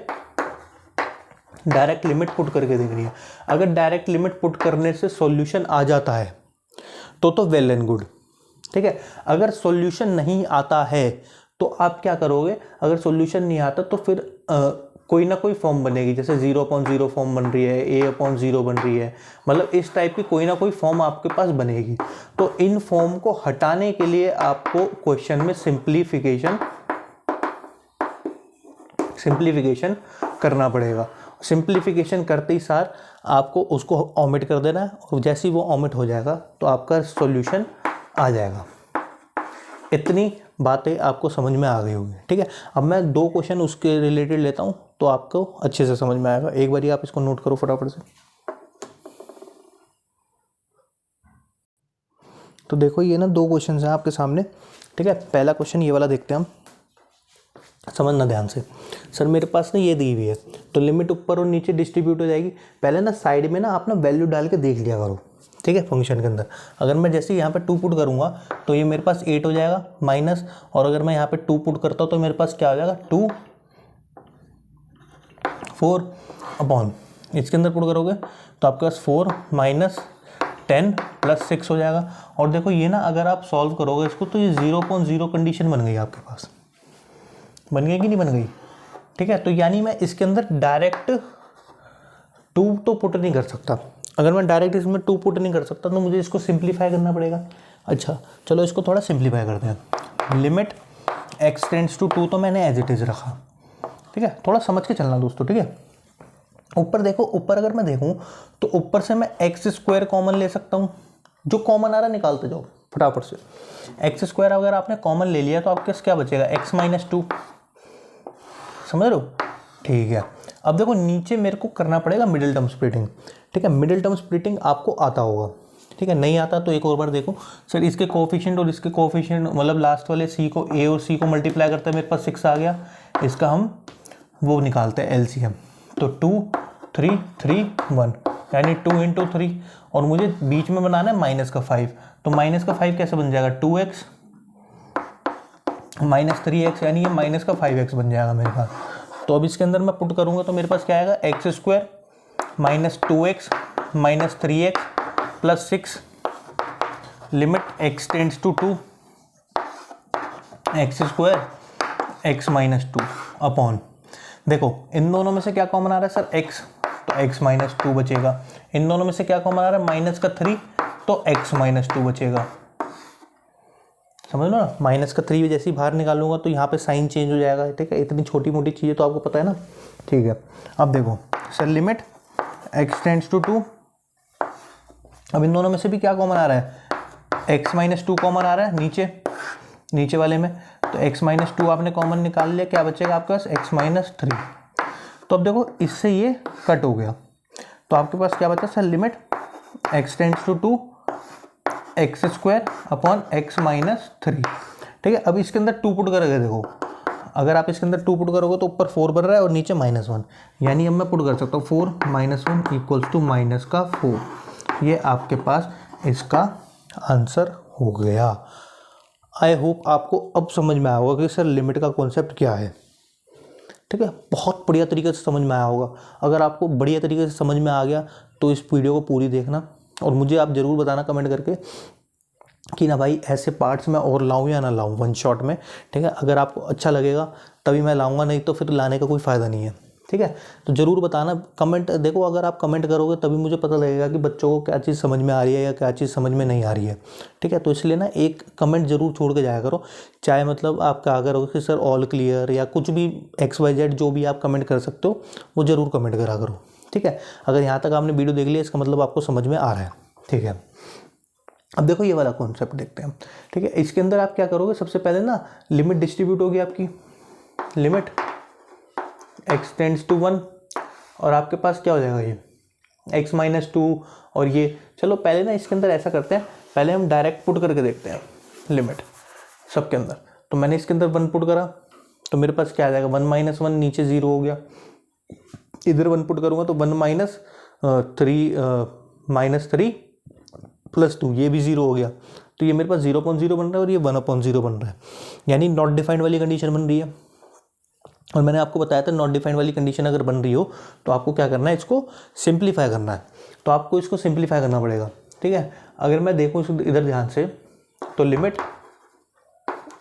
डायरेक्ट लिमिट पुट करके देखनी है। अगर डायरेक्ट लिमिट पुट करने से सॉल्यूशन आ जाता है तो वेल एंड गुड। ठीक है, अगर सॉल्यूशन नहीं आता है तो आप क्या करोगे, अगर सॉल्यूशन नहीं आता तो फिर कोई ना कोई फॉर्म बनेगी, जैसे 0/0 फॉर्म बन रही है, a/0 बन रही है, मतलब इस टाइप की कोई ना कोई फॉर्म आपके पास बनेगी। तो इन फॉर्म को हटाने के लिए आपको क्वेश्चन में सिंप्लीफिकेशन करना पड़ेगा। सिंप्लीफिकेशन करते ही सार आपको उसको ओमिट कर देना है, और जैसे ही वो ओमिट हो जाएगा तो आपका सॉल्यूशन आ जाएगा। इतनी बातें आपको समझ में आ गई होगी। ठीक है, अब मैं 2 क्वेश्चन उसके रिलेटेड लेता हूँ तो आपको अच्छे से समझ में आएगा। एक बार आप इसको नोट करो फटाफट से। तो देखो ये ना 2 क्वेश्चन हैं आपके सामने। ठीक है, पहला क्वेश्चन ये वाला देखते हैं हम, समझना ध्यान से। सर मेरे पास ना ये दी हुई है, तो लिमिट ऊपर और नीचे डिस्ट्रीब्यूट हो जाएगी। पहले ना साइड में ना आप ना वैल्यू डाल के देख लिया करो। ठीक है, फंक्शन के अंदर अगर मैं जैसे यहाँ पे 2 पुट करूँगा तो ये मेरे पास 8 हो जाएगा माइनस, और अगर मैं यहाँ पे 2 पुट करता हूँ तो मेरे पास क्या हो जाएगा 2 4 अपॉन, इसके अंदर पुट करोगे तो आपके पास 4 माइनस 10 प्लस 6 हो जाएगा। और देखो ये ना अगर आप सॉल्व करोगे इसको तो ये 0/0 कंडीशन बन गई आपके पास, बन गई कि नहीं बन गई। ठीक है, तो यानी मैं इसके अंदर डायरेक्ट 2 तो पुट नहीं कर सकता। अगर मैं डायरेक्ट इसमें 2 पुट नहीं कर सकता तो मुझे इसको सिंप्लीफाई करना पड़ेगा। अच्छा चलो इसको थोड़ा सिंप्लीफाई करते हैं। लिमिट x टेंड्स टू 2 तो मैंने एज इट इज़ रखा। ठीक है, थोड़ा समझ के चलना दोस्तों। ठीक है, ऊपर देखो, ऊपर अगर मैं देखूं तो ऊपर से मैं एक्स स्क्वायर कॉमन ले सकता हूं, जो कॉमन आ रहा है निकालते जाओ फटाफट से। एक्स स्क्वायर अगर आपने कॉमन ले लिया तो आपके पास क्या बचेगा x माइनस 2, समझ रहे हो। ठीक है, अब देखो नीचे मेरे को करना पड़ेगा मिडिल टर्म स्प्लिटिंग। ठीक है, मिडिल टर्म स्प्लिटिंग आपको आता होगा। ठीक है, नहीं आता तो एक और बार देखो। सर इसके कोफिशिएंट और इसके कोफिशिएंट मतलब लास्ट वाले c को a और c को मल्टीप्लाई करते हैं, मेरे पास 6 आ गया। इसका हम वो निकालते हैं LCM, तो 2 3 3 1 यानी 2 इंटू 3, और मुझे बीच में बनाना है माइनस का 5। तो माइनस का 5 कैसे बन जाएगा 2x माइनस 3x, यानी ये माइनस का 5x बन जाएगा मेरे पास। तो अब इसके अंदर मैं पुट करूँगा तो मेरे पास क्या आएगा X square minus 2x minus 3x plus 6 limit x tends to 2 X square x minus 2 upon, देखो इन दोनों में से क्या कॉमन आ रहा है सर x, तो x माइनस 2 बचेगा। इन दोनों में से क्या कॉमन आ रहा है माइनस का 3, तो x माइनस 2 बचेगा। समझ लो ना, माइनस का 3 जैसे ही बाहर निकालूंगा तो यहाँ पे साइन चेंज हो जाएगा। ठीक है, इतनी छोटी मोटी चीज़ें तो आपको पता है ना। ठीक है, अब देखो sir limit x tends to 2, अब इन दोनों में से भी क्या कॉमन आ रहा है x माइनस 2 कॉमन आ रहा है नीचे वाले में, तो x माइनस 2 आपने कॉमन निकाल लिया, क्या बचेगा आपके पास x माइनस 3। तो अब देखो इससे ये कट हो गया, तो आपके पास क्या बचा sir limit x tends to 2 X square upon x minus 3। ठीक है, अब इसके अंदर 2 पुट करके देखो, अगर आप इसके अंदर 2 पुट करोगे तो ऊपर 4 बन रहा है और नीचे -1, यानी अब मैं पुट कर सकता हूँ 4 माइनस 1 इक्वल्स टू माइनस का 4। ये आपके पास इसका आंसर हो गया। आई होप आपको अब समझ में आया होगा कि सर लिमिट का कॉन्सेप्ट क्या है। ठीक है, बहुत बढ़िया तरीके से समझ में आया होगा। अगर आपको बढ़िया तरीके से समझ में आ गया तो इस वीडियो को पूरी देखना, और मुझे आप ज़रूर बताना कमेंट करके कि ना भाई ऐसे पार्ट्स मैं और लाऊं या ना लाऊं वन शॉट में। ठीक है, अगर आपको अच्छा लगेगा तभी मैं लाऊंगा, नहीं तो फिर लाने का कोई फ़ायदा नहीं है। ठीक है। तो ज़रूर बताना, कमेंट देखो, अगर आप कमेंट करोगे तभी मुझे पता लगेगा कि बच्चों को क्या चीज़ समझ में आ रही है या क्या चीज़ समझ में नहीं आ रही है। ठीक है, तो इसलिए ना एक कमेंट ज़रूर छोड़ के जाया करो, चाहे मतलब आप क्या करो कि सर ऑल क्लियर या कुछ भी XYZ जो भी आप कमेंट कर सकते हो वो ज़रूर कमेंट करा करो। ठीक है, अगर यहाँ तक आपने वीडियो देख लिया इसका मतलब आपको समझ में आ रहा है। ठीक है, अब देखो ये वाला कॉन्सेप्ट देखते हैं। ठीक है, इसके अंदर आप क्या करोगे, सबसे पहले ना लिमिट डिस्ट्रीब्यूट होगी आपकी, लिमिट x टेंड्स टू 1 और आपके पास क्या हो जाएगा ये x माइनस 2 और ये, चलो पहले ना इसके अंदर ऐसा करते हैं, पहले हम डायरेक्ट पुट करके देखते हैं लिमिट सबके अंदर। तो मैंने इसके अंदर 1 पुट करा तो मेरे पास क्या आ जाएगा 1 माइनस 1, नीचे 0 हो गया। इधर 1 पुट करूँगा तो 1 माइनस 3 प्लस 2, ये भी 0 हो गया। तो ये मेरे पास 0.0 बन रहा है और ये 1/0 बन रहा है, यानी नॉट डिफाइंड वाली कंडीशन बन रही है। और मैंने आपको बताया था नॉट डिफाइंड वाली कंडीशन अगर बन रही हो तो आपको क्या करना है, इसको सिंप्लीफाई करना है। तो आपको इसको सिंप्लीफाई करना पड़ेगा। ठीक है, अगर मैं देखूँ इधर ध्यान से तो लिमिट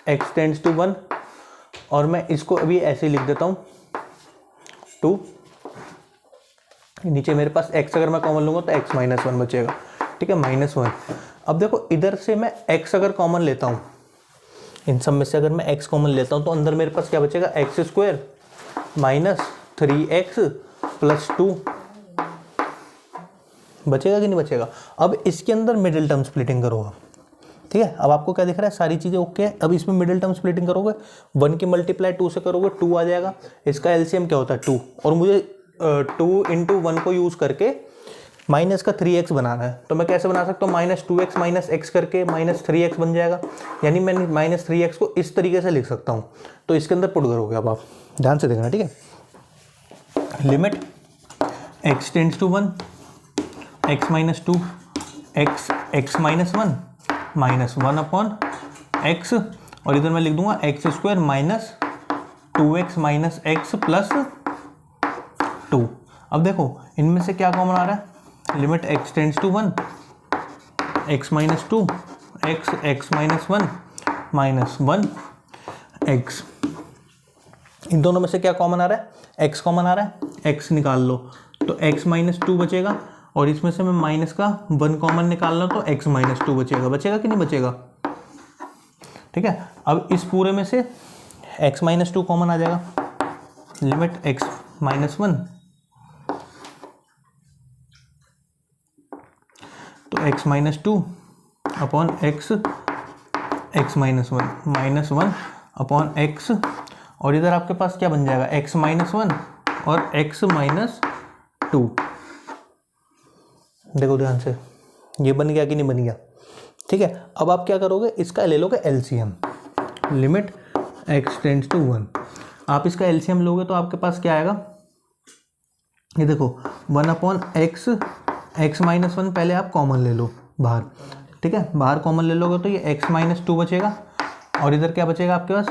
x टेंड्स टू 1 और मैं इसको अभी ऐसे लिख देता हूँ 2, नीचे मेरे पास x अगर मैं कॉमन लूँगा तो x माइनस 1 बचेगा। ठीक है, -1। अब देखो इधर से मैं x अगर कॉमन लेता हूँ, इन सब में से अगर मैं x कॉमन लेता हूँ तो अंदर मेरे पास क्या बचेगा, x² माइनस 3x प्लस 2 बचेगा कि नहीं बचेगा। अब इसके अंदर मिडिल टर्म स्प्लिटिंग करोगे। ठीक है, अब आपको क्या दिख रहा है, सारी चीज़ें ओके है। अब इसमें मिडिल टर्म स्प्लिटिंग करोगे, 1 की मल्टीप्लाई 2 से करोगे 2 आ जाएगा। इसका एलसीएम क्या होता है 2, और मुझे 2 × 1 को यूज़ करके माइनस का 3x बनाना है। तो मैं कैसे बना सकता हूँ, -2x माइनस x करके -3x बन जाएगा, यानी मैं -3x को इस तरीके से लिख सकता हूँ। तो इसके अंदर पुट करोगे, अब आप ध्यान से देखना। ठीक है, limit x tends to 1 x minus 2 x minus 1 -1/x, और इधर मैं लिख दूंगा x² minus 2x minus x plus 2। अब देखो इनमें से क्या कॉमन आ रहा है, limit x tends to 1 x minus 2 x minus 1 -1x। इन दोनों में से क्या कॉमन आ रहा है, x कॉमन आ रहा है, x निकाल लो तो x माइनस 2 बचेगा, और इसमें से मैं माइनस का 1 कॉमन निकाल लो तो x माइनस 2 बचेगा। बचेगा कि नहीं बचेगा। ठीक है, अब इस पूरे में से x माइनस 2 कॉमन आ जाएगा, लिमिट x माइनस 1 तो x minus 2 upon x minus 1 -1/x, और इधर आपके पास क्या बन जाएगा x माइनस 1 और x माइनस 2। देखो ध्यान से, ये बन गया कि नहीं बन गया। ठीक है, अब आप क्या करोगे, इसका ले लोगे LCM, limit x tends to 1। आप इसका एलसीएम लोगे तो आपके पास क्या आएगा, ये देखो 1/x x माइनस 1 पहले आप कॉमन ले लो बाहर। ठीक है, बाहर कॉमन ले लोगे तो ये x माइनस 2 बचेगा, और इधर क्या बचेगा आपके पास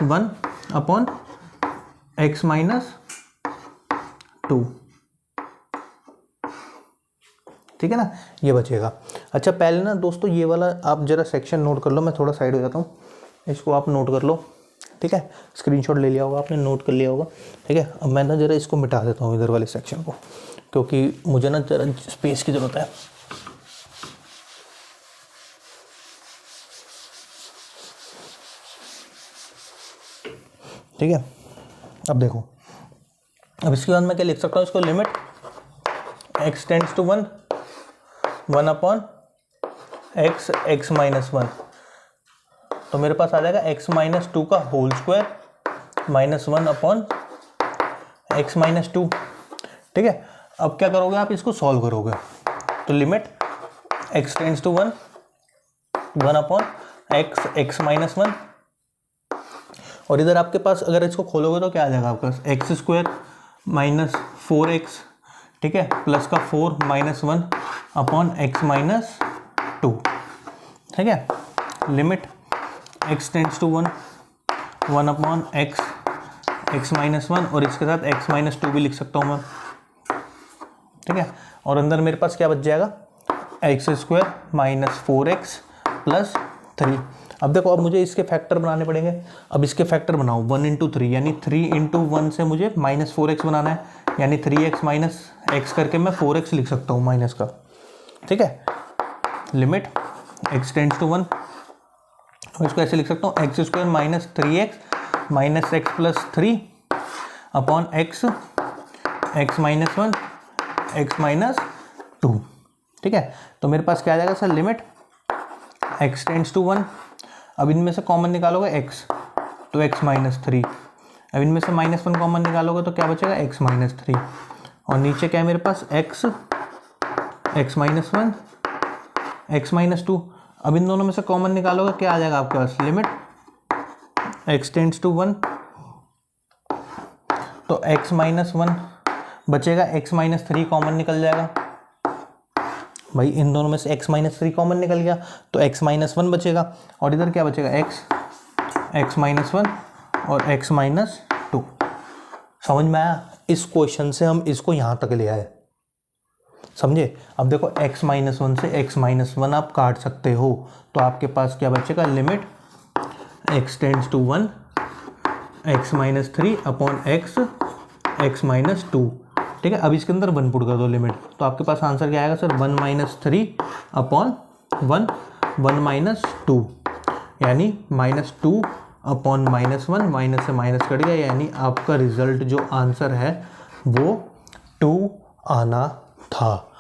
1/x माइनस 2। ठीक है ना, ये बचेगा। अच्छा पहले ना दोस्तों ये वाला आप जरा सेक्शन नोट कर लो, मैं थोड़ा साइड हो जाता हूँ, इसको आप नोट कर लो। ठीक है, स्क्रीनशॉट ले लिया होगा आपने, नोट कर लिया होगा। ठीक है, अब मैं ना जरा इसको मिटा देता हूँ इधर वाले सेक्शन को, क्योंकि मुझे ना जरा स्पेस की ज़रूरत है। ठीक है, अब देखो, अब इसके बाद मैं क्या लिख सकता हूँ, इसको limit x tends to 1 1/x minus 1, तो मेरे पास आ जाएगा x माइनस 2 का होल स्क्वायर -1/x माइनस 2। ठीक है, अब क्या करोगे आप, इसको सॉल्व करोगे तो limit x tends to 1 1/x minus 1, और इधर आपके पास अगर इसको खोलोगे तो क्या आ जाएगा आपके पास x² माइनस 4x, ठीक है, प्लस का 4 -1/x माइनस 2। ठीक है, limit x tends to 1 1/x minus 1, और इसके साथ x माइनस 2 भी लिख सकता हूँ मैं। ठीक है, और अंदर मेरे पास क्या बच जाएगा x² माइनस 4x प्लस 3। अब देखो, अब मुझे इसके फैक्टर बनाने पड़ेंगे। अब इसके फैक्टर बनाओ 1 × 3, यानी 3 × 1 से मुझे -4x बनाना है, यानी 3x माइनस एक्स करके मैं 4x लिख सकता हूँ माइनस का, ठीक है। लिमिट x टेंड्स टू 1, इसको ऐसे लिख सकता हूँ X square minus 3x minus X plus 3 upon X minus 1 X minus 2, ठीक है। तो मेरे पास क्या आ जाएगा sir, limit x tends to 1, अब इनमें से कॉमन निकालोगे x तो x माइनस 3, अब इनमें से -1 कॉमन निकालोगे तो क्या बचेगा x माइनस 3, और नीचे क्या है मेरे पास x माइनस 1 x माइनस 2, अब इन दोनों में से कॉमन निकालोगे क्या आ जाएगा आपके पास, लिमिट x टेंड्स टू 1 तो x माइनस 1 बचेगा, x माइनस 3 कॉमन निकल जाएगा भाई, इन दोनों में से x माइनस 3 कॉमन निकल गया तो x माइनस 1 बचेगा, और इधर क्या बचेगा x माइनस 1 और x माइनस 2। समझ में आया? इस क्वेश्चन से हम इसको यहाँ तक ले आए, समझे। अब देखो x माइनस 1 से x माइनस 1 आप काट सकते हो, तो आपके पास क्या बचेगा, limit x tends to 1 x minus 3 upon x minus 2, ठीक है। अब इसके अंदर 1 पुट कर दो लिमिट, तो आपके पास आंसर क्या आएगा सर, 1 माइनस 3 अपॉन 1 माइनस 2, यानी -2 अपॉन -1, माइनस से माइनस कट गया, यानी आपका रिजल्ट जो आंसर है वो 2 आना था।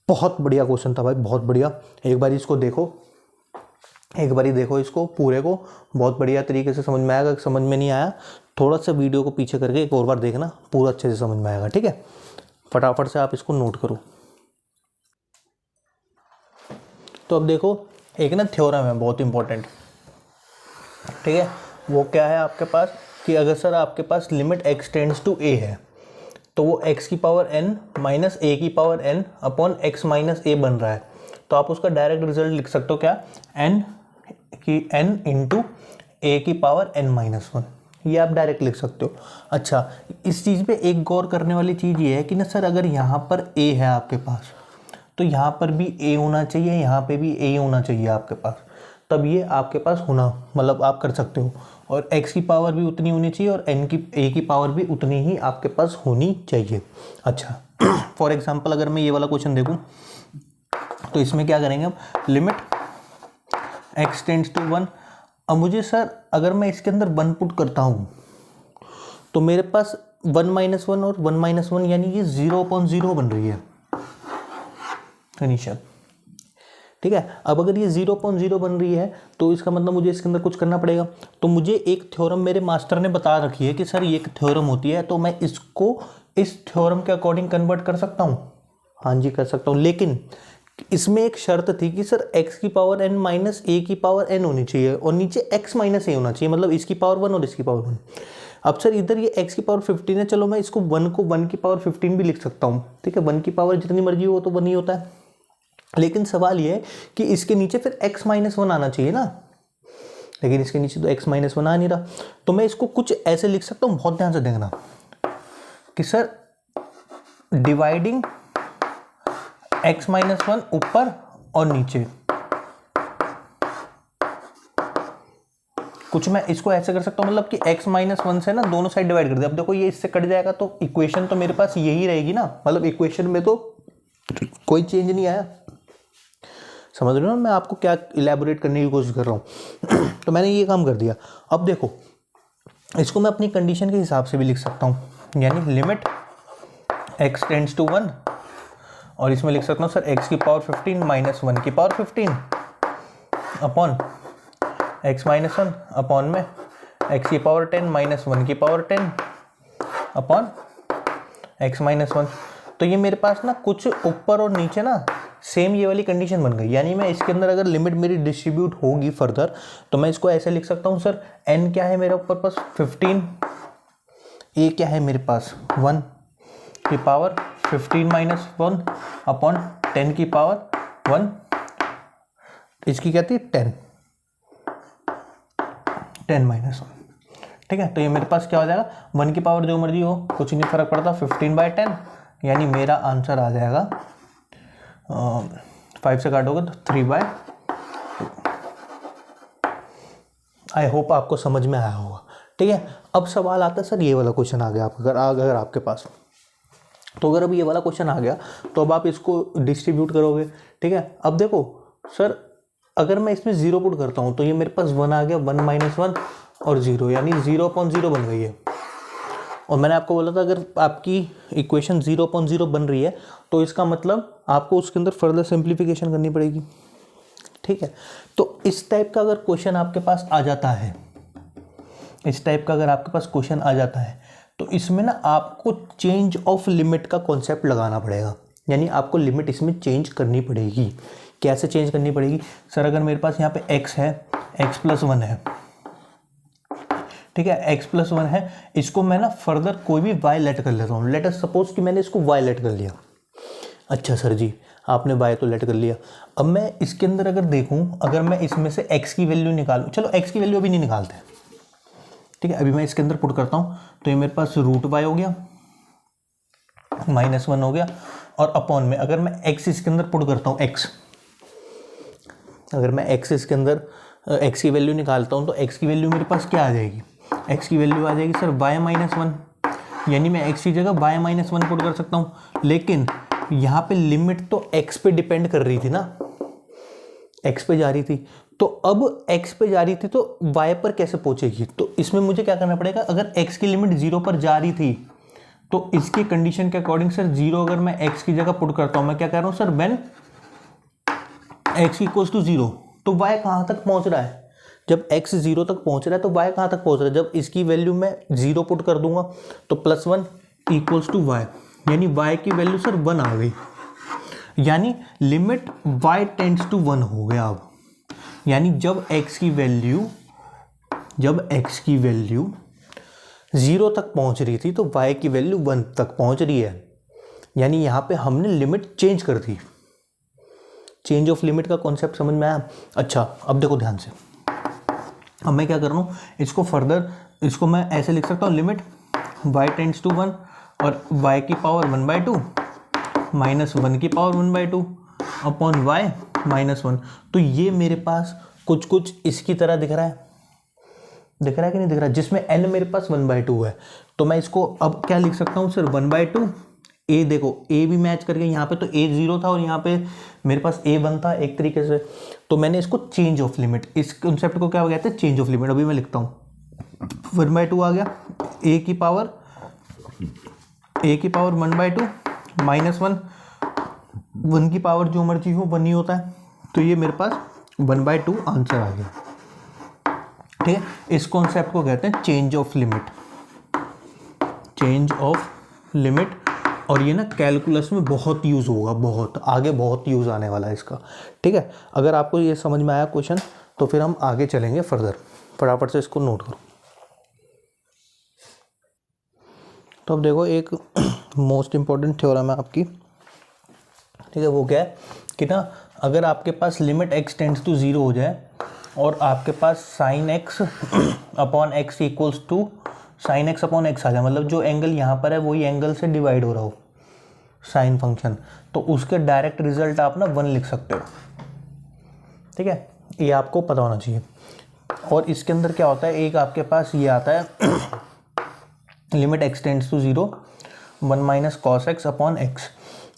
बहुत बढ़िया क्वेश्चन था भाई, बहुत बढ़िया। एक बार इसको देखो, एक बारी देखो इसको पूरे को, बहुत बढ़िया तरीके से समझ में आएगा। समझ में नहीं आया थोड़ा सा वीडियो को पीछे करके एक और बार देखना, पूरा अच्छे से समझ में आएगा, ठीक है। फटाफट से आप इसको नोट करो। तो अब देखो एक ना थ्योरम है बहुत इंपॉर्टेंट, ठीक है। वो क्या है आपके पास कि अगर सर आपके पास limit x tends to a है तो वो x की पावर n माइनस a की power n upon x minus a बन रहा है, तो आप उसका डायरेक्ट रिजल्ट लिख सकते हो क्या, n इंटू a की पावर n माइनस 1, ये आप डायरेक्ट लिख सकते हो। अच्छा, इस चीज़ पे एक गौर करने वाली चीज़ ये है कि ना सर अगर यहाँ पर a है आपके पास तो यहाँ पर भी a होना चाहिए, यहाँ पे भी a होना चाहिए आपके पास, तब ये आपके पास होना मतलब आप कर सकते हो। और x की पावर भी उतनी होनी चाहिए और a की पावर भी उतनी ही आपके पास होनी चाहिए। अच्छा फॉर एग्जांपल अगर मैं ये वाला क्वेश्चन देखूं तो इसमें क्या करेंगे हम, लिमिट x टेंड्स टू 1, अब मुझे सर अगर मैं इसके अंदर 1 पुट करता हूँ तो मेरे पास 1 माइनस 1 और 1 माइनस 1 यानी कि 0/0 बन रही है कंडीशन, ठीक है। अब अगर ये 0/0 बन रही है तो इसका मतलब मुझे इसके अंदर कुछ करना पड़ेगा। तो मुझे एक थ्योरम मेरे मास्टर ने बता रखी है कि सर ये एक थ्योरम होती है, तो मैं इसको इस थ्योरम के अकॉर्डिंग कन्वर्ट कर सकता हूँ, हाँ जी कर सकता हूँ। लेकिन इसमें एक शर्त थी कि सर x की पावर n माइनस a की पावर n होनी चाहिए और नीचे x माइनस a होना चाहिए, मतलब इसकी पावर 1 और इसकी पावर 1। अब सर इधर ये x की पावर 15 है, चलो मैं इसको 1 को 1 की पावर 15 भी लिख सकता हूँ, ठीक है। 1 की पावर जितनी मर्जी हो तो 1 ही होता है, लेकिन सवाल ये है कि इसके नीचे फिर x माइनस 1 आना चाहिए ना, लेकिन इसके नीचे तो x माइनस 1 आ नहीं रहा। तो मैं इसको कुछ ऐसे लिख सकता हूँ, बहुत ध्यान से देखना, कि सर डिवाइडिंग x माइनस 1 ऊपर और नीचे, कुछ मैं इसको ऐसे कर सकता हूँ, मतलब कि x माइनस 1 से ना दोनों साइड डिवाइड कर दिया। अब देखो ये इससे कट जाएगा तो इक्वेशन तो मेरे पास यही रहेगी ना, मतलब इक्वेशन में तो कोई चेंज नहीं आया। समझ रहे हो ना मैं आपको क्या इलेबोरेट करने की कोशिश कर रहा हूँ। तो मैंने ये काम कर दिया। अब देखो इसको मैं अपनी कंडीशन के हिसाब से भी लिख सकता हूँ, यानी लिमिट x टेंड्स टू 1, और इसमें लिख सकता हूँ सर x की पावर 15 माइनस 1 की power 15 upon x minus 1 upon में x की पावर 10 माइनस 1 की पावर 10 अपॉन x माइनस 1। तो ये मेरे पास ना कुछ ऊपर और नीचे ना सेम ये वाली कंडीशन बन गई, यानी मैं इसके अंदर अगर लिमिट मेरी डिस्ट्रीब्यूट होगी फर्दर तो मैं इसको ऐसे लिख सकता हूँ सर n क्या है मेरे ऊपर पास 15, a क्या है मेरे पास 1 की पावर 15 माइनस 1 अपॉन 10 की पावर 1, इसकी क्या थी 10 माइनस 1, ठीक है। तो ये मेरे पास क्या हो जाएगा, 1 की पावर जो मर्जी हो कुछ नहीं फर्क पड़ता, 15/10, यानी मेरा आंसर आ जाएगा 5 से काटोगे तो 3/2। आई होप आपको समझ में आया होगा, ठीक है। अब सवाल आता है सर ये वाला क्वेश्चन आ गया अगर आपके पास, तो अगर अब ये वाला क्वेश्चन आ गया तो अब आप इसको डिस्ट्रीब्यूट करोगे, ठीक है। अब देखो सर, अगर मैं इसमें 0 पुट करता हूँ तो ये मेरे पास 1 आ गया, 1 - 1 और 0, यानी 0/0 बन गई है। और मैंने आपको बोला था अगर आपकी इक्वेशन 0/0 बन रही है तो इसका मतलब आपको उसके अंदर फर्दर सिंप्लीफिकेशन करनी पड़ेगी, ठीक है। तो इस टाइप का अगर क्वेश्चन आपके पास आ जाता है, इस टाइप का अगर आपके पास क्वेश्चन आ जाता है तो इसमें ना आपको चेंज ऑफ लिमिट का कॉन्सेप्ट लगाना पड़ेगा, यानी आपको लिमिट इसमें चेंज करनी पड़ेगी। कैसे चेंज करनी पड़ेगी? सर अगर मेरे पास यहाँ पे x है, x+1 है, ठीक है, x+1 है, इसको मैं ना फर्दर कोई भी y लेट कर लेता हूँ। लेट अस सपोज कि मैंने इसको y लेट कर लिया। अच्छा सर जी, आपने y तो लेट कर लिया। अब मैं इसके अंदर अगर देखूँ, अगर मैं इसमें से x की वैल्यू निकालूँ, चलो x की वैल्यू अभी नहीं निकालते, ठीक है, अभी मैं इसके अंदर पुट करता हूँ तो ये मेरे पास √y हो गया, -1 हो गया, और अपॉन में अगर मैं x इसके अंदर पुट करता हूँ, x, अगर मैं x इसके अंदर x की वैल्यू निकालता हूँ तो x की वैल्यू मेरे पास क्या आ जाएगी? x की वैल्यू आ जाएगी सर y-1, यानी मैं x की जगह y-1 पुट कर सकता हूँ। लेकिन यहाँ पे लिमिट तो x पे डिपेंड कर रही थी ना, x पे जा रही थी, तो अब x पे जा रही थी तो y पर कैसे पहुंचेगी? तो इसमें मुझे क्या करना पड़ेगा? अगर x की लिमिट 0 पर जा रही थी तो इसकी कंडीशन के अकॉर्डिंग सर 0 अगर मैं x की जगह पुट करता हूं, मैं क्या कह रहा हूं सर, व्हेन x = 0, तो y कहां तक पहुंच रहा है? जब x 0 तक पहुंच रहा है तो y कहां तक पहुंच रहा है? जब इसकी वैल्यू मैं 0 पुट कर दूंगा तो +1 = y, यानी y की वैल्यू सर 1 आ गई, यानी लिमिट y टेंड्स टू 1 हो गया। अब यानी जब x की वैल्यू 0 तक पहुंच रही थी तो y की वैल्यू 1 तक पहुंच रही है, यानी यहां पे हमने लिमिट चेंज कर दी। चेंज ऑफ लिमिट का कॉन्सेप्ट समझ में आया? अच्छा, अब देखो ध्यान से, अब मैं क्या कर रहा हूं, इसको फर्दर, इसको मैं ऐसे लिख सकता हूं, लिमिट y टेंड्स टू 1 और y की पावर 1/2 माइनस 1 की पावर 1/2 अपॉन y -1। तो ये मेरे पास कुछ इसकी तरह दिख रहा है, दिख रहा है कि नहीं दिख रहा है, जिसमें n मेरे पास 1/2 है। तो मैं इसको अब क्या लिख सकता हूँ सर, 1/2 a, देखो a भी मैच करके, यहाँ पे तो a 0 था और यहाँ पे मेरे पास a 1 था एक तरीके से। तो मैंने इसको चेंज ऑफ लिमिट, इस कंसेप्ट को क्या हो गया था, चेंज ऑफ लिमिट। अभी मैं लिखता हूँ 1/2 आ गया, a की पावर 1/2 -1, 1 की पावर जो मर्जी हो 1 ही होता है, तो ये मेरे पास 1/2 आंसर आ गया, ठीक है। इस कॉन्सेप्ट को कहते हैं change of limit, change of limit. और ये ना कैलकुलस में बहुत यूज़ होगा, बहुत आगे बहुत यूज़ आने वाला है इसका, ठीक है। अगर आपको ये समझ में आया क्वेश्चन तो फिर हम आगे चलेंगे फर्दर, फटाफट से इसको नोट करो। तो अब देखो, एक मोस्ट इम्पॉर्टेंट थ्योरम है आपकी, ठीक है, वो क्या है कि ना, अगर आपके पास लिमिट x टेंड्स टू 0 हो जाए और आपके पास sin x upon x equals to sin x upon x आ जाए, मतलब जो एंगल यहाँ पर है वही एंगल से डिवाइड हो रहा हो साइन फंक्शन, तो उसके डायरेक्ट रिजल्ट आप ना 1 लिख सकते हो, ठीक है, ये आपको पता होना चाहिए। और इसके अंदर क्या होता है, एक आपके पास ये आता है limit x tends to 0 1 - cos x upon x।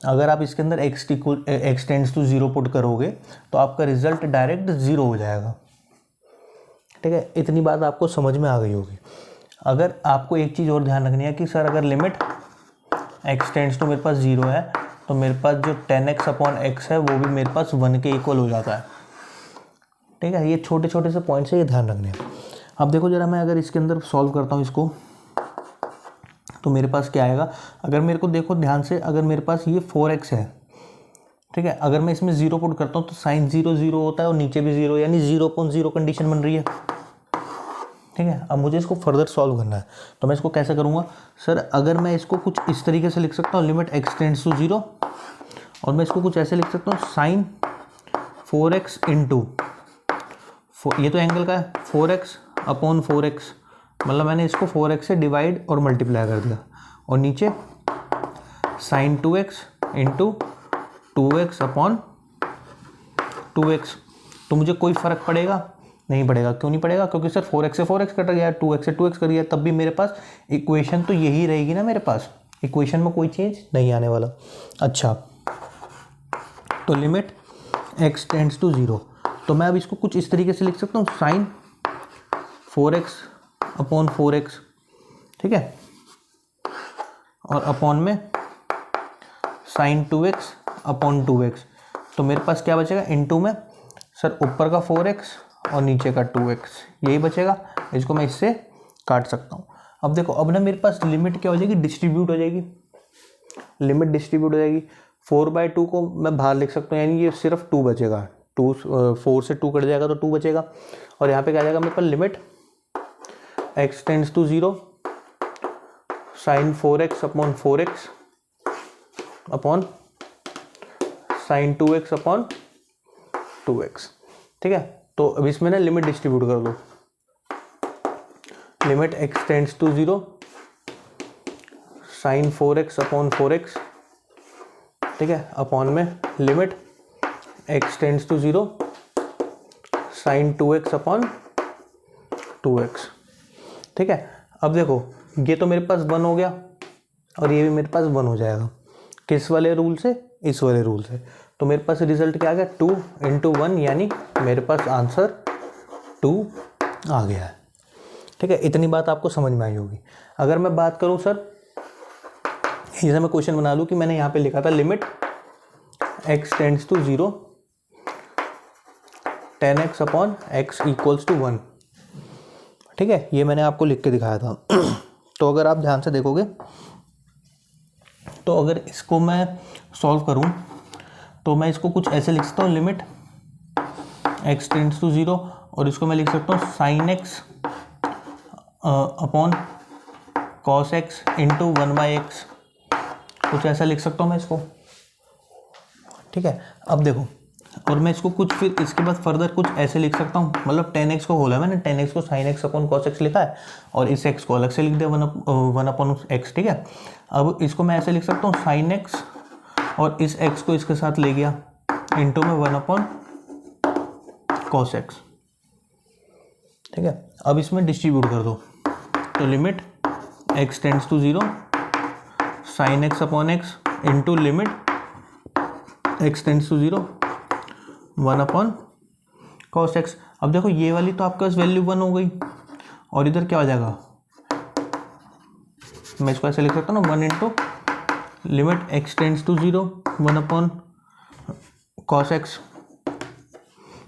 अगर आप इसके अंदर x टेंड्स टू 0 पुट करोगे तो आपका रिजल्ट डायरेक्ट 0 हो जाएगा, ठीक है। इतनी बात आपको समझ में आ गई होगी। अगर आपको एक चीज़ और ध्यान रखनी है कि सर अगर लिमिट x टेंड्स टू मेरे पास 0 है तो मेरे पास जो 10x अपॉन x है वो भी मेरे पास 1 के इक्वल हो जाता है, ठीक है। ये छोटे छोटे से पॉइंट्स है, ये ध्यान रखने हैं। अब देखो जरा, मैं अगर इसके अंदर सॉल्व करता हूँ इसको तो मेरे पास क्या आएगा, अगर मेरे को देखो ध्यान से, अगर मेरे पास ये 4x है, ठीक है, अगर मैं इसमें 0 पुट करता हूँ तो साइन 0 0 होता है और नीचे भी 0, यानी 0/0 कंडीशन बन रही है, ठीक है। अब मुझे इसको फर्दर सॉल्व करना है, तो मैं इसको कैसे करूँगा सर, अगर मैं इसको कुछ इस तरीके से लिख सकता हूँ, लिमिट x टेंड्स टू 0, और मैं इसको कुछ ऐसे लिख सकता हूँ, साइन 4x इंटू, ये तो एंगल का है, 4x अपॉन 4x, मतलब मैंने इसको 4x से डिवाइड और मल्टीप्लाई कर दिया, और नीचे sign 2x into 2x upon 2x। तो मुझे कोई फ़र्क पड़ेगा नहीं पड़ेगा, क्यों नहीं पड़ेगा, क्योंकि सर 4x से 4x कट गया, 2x से 2x कट गया, तब भी मेरे पास इक्वेशन तो यही रहेगी ना मेरे पास, इक्वेशन में कोई चेंज नहीं आने वाला। अच्छा, तो लिमिट x टेंड्स टू 0, तो मैं अब इसको कुछ इस तरीके से लिख सकता हूँ, साइन 4x अपॉन 4x, ठीक है, और अपॉन में साइन 2x अपॉन 2x। तो मेरे पास क्या बचेगा, इनटू में सर ऊपर का 4x और नीचे का 2x, यही बचेगा। इसको मैं इससे काट सकता हूँ। अब देखो, अब ना मेरे पास लिमिट क्या हो जाएगी, डिस्ट्रीब्यूट हो जाएगी, लिमिट डिस्ट्रीब्यूट हो जाएगी। 4/2 को मैं बाहर लिख सकता हूँ, यानी ये सिर्फ 2 बचेगा, 4 से 2 कट जाएगा तो 2 बचेगा। और यहाँ पे क्या जाएगा मेरे पास, limit x tends to 0 sine 4x upon 4x upon sine 2x upon 2x, ठीक है। तो अब इसमें ना लिमिट डिस्ट्रीब्यूट कर दो, limit x tends to 0 sine 4x upon 4x, ठीक है, अपॉन में limit x tends to 0 sine 2x upon 2x, ठीक है। अब देखो, ये तो मेरे पास 1 हो गया और ये भी मेरे पास 1 हो जाएगा, किस वाले रूल से, इस वाले रूल से। तो मेरे पास रिजल्ट क्या आ गया, 2 × 1, यानी मेरे पास आंसर 2 आ गया है, ठीक है। इतनी बात आपको समझ में आई होगी। अगर मैं बात करूं सर, जैसे मैं क्वेश्चन बना लूं कि मैंने यहाँ पे लिखा था limit x tends to 0 10x upon x equals to 1, ठीक है, ये मैंने आपको लिख के दिखाया था। तो अगर आप ध्यान से देखोगे, तो अगर इसको मैं सॉल्व करूं तो मैं इसको कुछ ऐसे लिख सकता हूँ, लिमिट x टेंड्स टू 0, और इसको मैं लिख सकता हूँ sine x upon cos x into 1/x, कुछ ऐसा लिख सकता हूँ मैं इसको, ठीक है। अब देखो, और मैं इसको कुछ फिर इसके बाद फर्दर कुछ ऐसे लिख सकता हूँ, मतलब 10x को खोला मैंने, 10x को sine x upon cos x लिखा है, और इस x को अलग से लिख दिया 1 अपॉन x, ठीक है। अब इसको मैं ऐसे लिख सकता हूँ, साइन x और इस x को इसके साथ ले गया इंटू में 1 अपॉन कॉस x, ठीक है। अब इसमें डिस्ट्रीब्यूट कर दो, तो limit x tends to 0 sine x upon x into limit x tends to 0 1 upon cos x। अब देखो, ये वाली तो आपके पास वैल्यू 1 हो गई, और इधर क्या हो जाएगा, मैं इसको ऐसे लिख सकता हूँ ना, 1 into limit x tends to 0 1 upon cos x,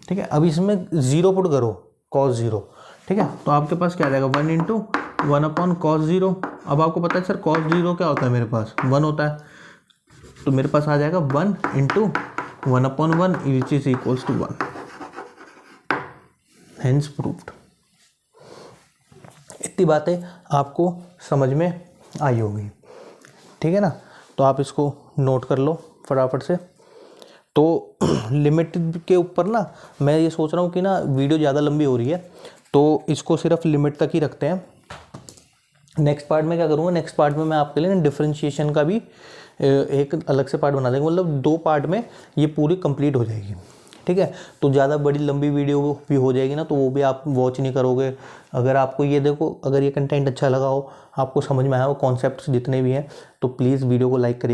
ठीक है। अब इसमें 0 पुट करो, कॉस 0, ठीक है, तो आपके पास क्या आ जाएगा, 1 इंटू 1 अपॉन कॉस 0। अब आपको पता है सर कॉस 0 क्या होता है, मेरे पास 1 होता है, तो मेरे पास आ जाएगा 1 इंटू 1 upon 1 which is equals to 1, hence proved. इतनी बातें आपको समझ में आई होगी, ठीक है ना। तो आप इसको नोट कर लो फटाफट से। तो लिमिट के ऊपर ना मैं ये सोच रहा हूँ कि ना वीडियो ज़्यादा लंबी हो रही है, तो इसको सिर्फ लिमिट तक ही रखते हैं। नेक्स्ट पार्ट में क्या करूँगा, नेक्स्ट पार्ट में मैं आपके लिए डिफरेंशिएशन का भी एक अलग से पार्ट बना देंगे, मतलब 2 पार्ट में ये पूरी कंप्लीट हो जाएगी, ठीक है। तो ज़्यादा बड़ी लंबी वीडियो भी हो जाएगी ना, तो वो भी आप वॉच नहीं करोगे। अगर आपको ये देखो, अगर ये कंटेंट अच्छा लगा हो, आपको समझ में आया हो, कॉन्सेप्ट्स जितने भी हैं, तो प्लीज़ वीडियो को लाइक करिए।